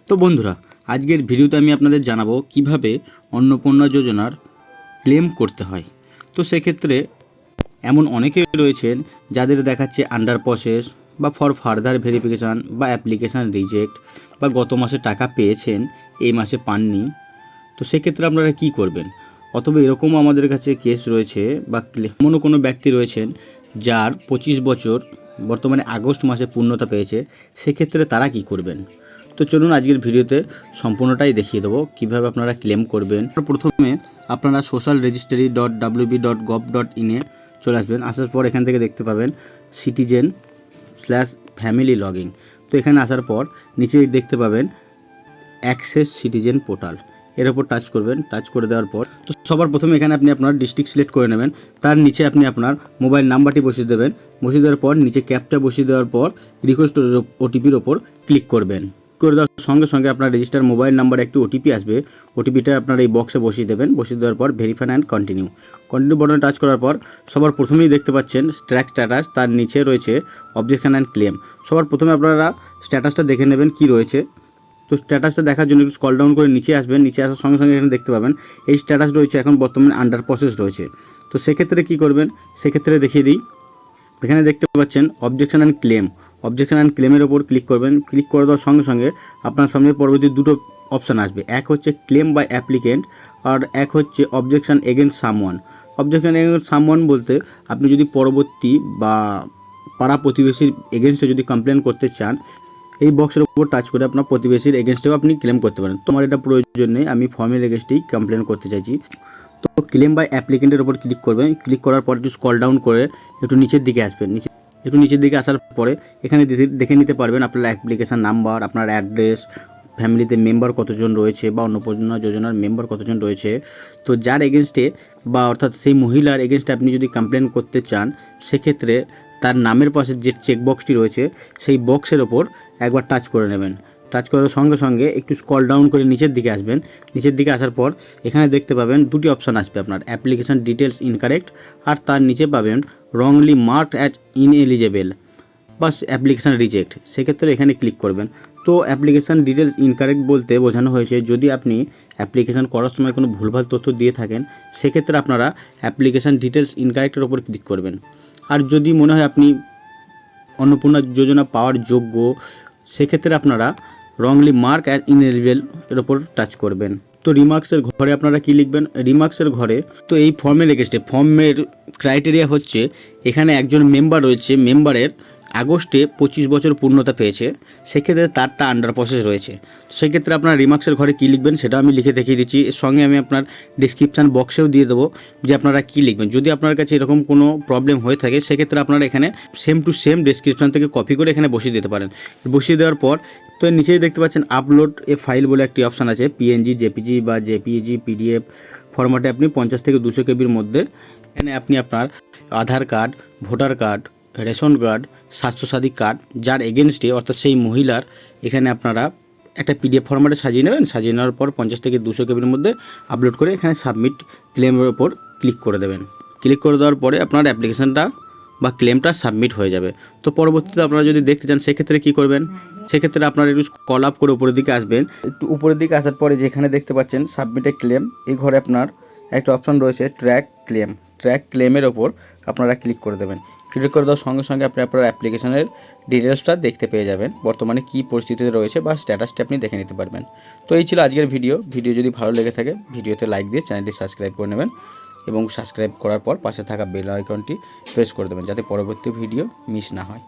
তো বন্ধুরা, আজকের ভিডিওতে আমি আপনাদের জানাবো কিভাবে অন্নপূর্ণা যোজনার ক্লেম করতে হয়। তো সেক্ষেত্রে এমন অনেকে রয়েছেন যাদের দেখাচ্ছে আন্ডার প্রসেস বা ফর ফার্দার ভেরিফিকেশান বা অ্যাপ্লিকেশান রিজেক্ট বা গত মাসে টাকা পেয়েছেন এই মাসে পাননি। তো সেক্ষেত্রে আপনারা কি করবেন? অথবা এরকমও আমাদের কাছে কেস রয়েছে বা কোনো ব্যক্তি রয়েছেন যার 25 বছর বর্তমানে আগস্ট মাসে পূর্ণতা পেয়েছে, সেক্ষেত্রে তারা কি করবেন? তো চলুন আজকের ভিডিওতে সম্পূর্ণটাই দেখিয়ে দেবো কীভাবে আপনারা ক্লেম করবেন। প্রথমে আপনারা social registry.wb.gov.in এ চলে আসবেন। আসার পর এখান থেকে দেখতে পাবেন citizen/family লগইং। তো এখানে আসার পর নিচে দেখতে পাবেন অ্যাক্সেস সিটিজেন পোর্টাল, এর ওপর টাচ করবেন। টাচ করে দেওয়ার পর তো সবার প্রথমে এখানে আপনি আপনার ডিস্ট্রিক্ট সিলেক্ট করে নেবেন। তার নিচে আপনি আপনার মোবাইল নাম্বারটি বসিয়ে দেবেন। বসিয়ে দেওয়ার পর নিচে ক্যাপচা বসিয়ে দেওয়ার পর রিকোয়েস্ট ওটিপির ওপর ক্লিক করবেন। করে দেওয়ার সঙ্গে সঙ্গে আপনার রেজিস্টার মোবাইল নাম্বারে একটি ওটিপি আসবে। ওটিপিটা আপনার এই বক্সে বসিয়ে দেবেন। বসিয়ে দেওয়ার পর ভেরিফাই অ্যান্ড কন্টিনিউ বাটনে টাচ করার পর সবার প্রথমেই দেখতে পাচ্ছেন ট্র্যাক স্ট্যাটাস, তার নিচে রয়েছে অবজেকশন অ্যান্ড ক্লেম। সবার প্রথমে আপনারা স্ট্যাটাসটা দেখে নেবেন কি রয়েছে। তো স্ট্যাটাসটা দেখার জন্য একটু স্ক্রল ডাউন করে নিচে আসবেন। নিচে আসার সঙ্গে সঙ্গে এখানে দেখতে পাবেন এই স্ট্যাটাস রয়েছে এখন বর্তমানে আন্ডার প্রসেস রয়েছে। তো সেক্ষেত্রে কী করবেন, সেক্ষেত্রে দেখিয়ে দিই। এখানে দেখতে পাচ্ছেন objection and claim. Objection and ক্লেমের ওপর ক্লিক করবেন। ক্লিক করে দেওয়ার সঙ্গে সঙ্গে আপনার সামনে পরবর্তী দুটো অপশান আসবে। এক হচ্ছে ক্লেম বাই অ্যাপ্লিকেন্ট আর এক হচ্ছে objection against someone. Objection against someone বলতে আপনি যদি পরবর্তী বা পাড়া প্রতিবেশীর এগেনস্টে যদি কমপ্লেন করতে চান, এই বক্সের উপর টাচ করে আপনার প্রতিবেশীর এগেনস্টেও আপনি ক্লেম করতে পারেন। তোমার এটা প্রয়োজন নেই, আমি ফর্মের এগেনস্টেই কমপ্লেন করতে চাইছি। তো ক্লেম বাই অ্যাপ্লিকেন্টের ওপর ক্লিক করবেন। ক্লিক করার পর একটু স্ক্রল ডাউন করে একটু নিচের দিকে আসবেন। একটু নিচের দিকে আসার পরে এখানে দেখে নিতে পারবেন আপনার অ্যাপ্লিকেশান নাম্বার, আপনার অ্যাড্রেস, ফ্যামিলিতে মেম্বার কতজন রয়েছে বা অন্নপূর্ণা যোজনার মেম্বার কতজন রয়েছে। তো যার এগেনস্টে বা অর্থাৎ সেই মহিলার এগেনস্টে আপনি যদি কমপ্লেন করতে চান, সেক্ষেত্রে তার নামের পাশে যে চেকবক্সটি রয়েছে সেই বক্সের ওপর একবার টাচ করে নেবেন। টাচ করার সঙ্গে সঙ্গে একটু স্ক্রল ডাউন করে নিচের দিকে আসবেন। নিচের দিকে আসার পর এখানে দেখতে পাবেন দুটি অপশান আসবে, আপনার অ্যাপ্লিকেশান ডিটেলস ইনকারেক্ট আর তার নিচে পাবেন রংলি মার্কড অ্যাজ ইনএলিজেবল বা অ্যাপ্লিকেশান রিজেক্ট। সেক্ষেত্রে এখানে ক্লিক করবেন। তো অ্যাপ্লিকেশান ডিটেলস ইনকারেক্ট বলতে বোঝানো হয়েছে যদি আপনি অ্যাপ্লিকেশান করার সময় কোনো ভুলভাল তথ্য দিয়ে থাকেন, সেক্ষেত্রে আপনারা অ্যাপ্লিকেশান ডিটেলস ইনকারেক্টের ওপর ক্লিক করবেন। আর যদি মনে হয় আপনি অন্নপূর্ণা যোজনা পাওয়ার যোগ্য, সেক্ষেত্রে আপনারা রংলি মার্ক অ্যাজ ইনএলিজেবল এর ওপর টাচ করবেন। তো রিমার্কসের ঘরে আপনারা কি লিখবেন? রিমার্কসের ঘরে তো এই ফর্মের এগেস্টে ফর্মের ক্রাইটেরিয়া হচ্ছে এখানে একজন মেম্বার রয়েছে, মেম্বারের আগস্টে 25 বছর পূর্ণতা পেয়েছে, সেক্ষেত্রে তারটা আন্ডার প্রসেস রয়েছে। সেক্ষেত্রে আপনার রিমার্কসের ঘরে কী লিখবেন সেটা আমি লিখে দেখিয়ে দিচ্ছি। এর সঙ্গে আমি আপনার ডিসক্রিপশান বক্সেও দিয়ে দেবো যে আপনারা কী লিখবেন। যদি আপনার কাছে এরকম কোনো প্রবলেম হয়ে থাকে, সেক্ষেত্রে আপনারা এখানে সেম টু সেম ডিসক্রিপশান থেকে কপি করে এখানে বসিয়ে দিতে পারেন। বসিয়ে দেওয়ার পর তো নিচেই দেখতে পাচ্ছেন আপলোড এ ফাইল বলে একটি অপশান আছে। পিএনজি, জেপিজি বা জেপিইজি, পিডিএফ ফরম্যাটে আপনি 50 থেকে 200 কেবির মধ্যে এখানে আপনি আপনার Aadhaar card, voter card, ration card, Swasthyasathi card যার এগেনস্টে অর্থাৎ সেই মহিলার এখানে আপনারা একটা পিডিএফ ফরম্যাটে সাজিয়ে নেবেন। সাজিয়ে নেওয়ার পর 50 থেকে 200 কেবির মধ্যে আপলোড করে এখানে সাবমিট ক্লেমের ওপর ক্লিক করে দেবেন। ক্লিক করে দেওয়ার পরে আপনার অ্যাপ্লিকেশানটা বা ক্লেমটা সাবমিট হয়ে যাবে। তো পরবর্তীতে আপনারা যদি দেখতে চান, সেক্ষেত্রে কী করবেন? সেক্ষেত্রে আপনারা একটু স্ক্রল আপ করে উপরের দিকে আসবেন। একটু উপরের দিকে আসার পরে যেখানে দেখতে পাচ্ছেন সাবমিটে ক্লেম, এই ঘরে আপনার একটা অপশান রয়েছে ট্র্যাক ক্লেম। ট্র্যাক ক্লেমের ওপর আপনারা ক্লিক করে দেবেন। ক্লিক করে দেওয়ার সঙ্গে সঙ্গে আপনি আপনার অ্যাপ্লিকেশনের ডিটেলসটা দেখতে পেয়ে যাবেন, বর্তমানে কী পরিস্থিতিতে রয়েছে বা স্ট্যাটাসটা আপনি দেখে নিতে পারবেন। তো এই ছিল আজকের ভিডিও। যদি ভালো লেগে থাকে ভিডিওতে লাইক দিয়ে চ্যানেলটি সাবস্ক্রাইব করে নেবেন এবং সাবস্ক্রাইব করার পর পাশে থাকা বেল আইকনটি প্রেস করে দেবেন যাতে পরবর্তী ভিডিও মিস না হয়।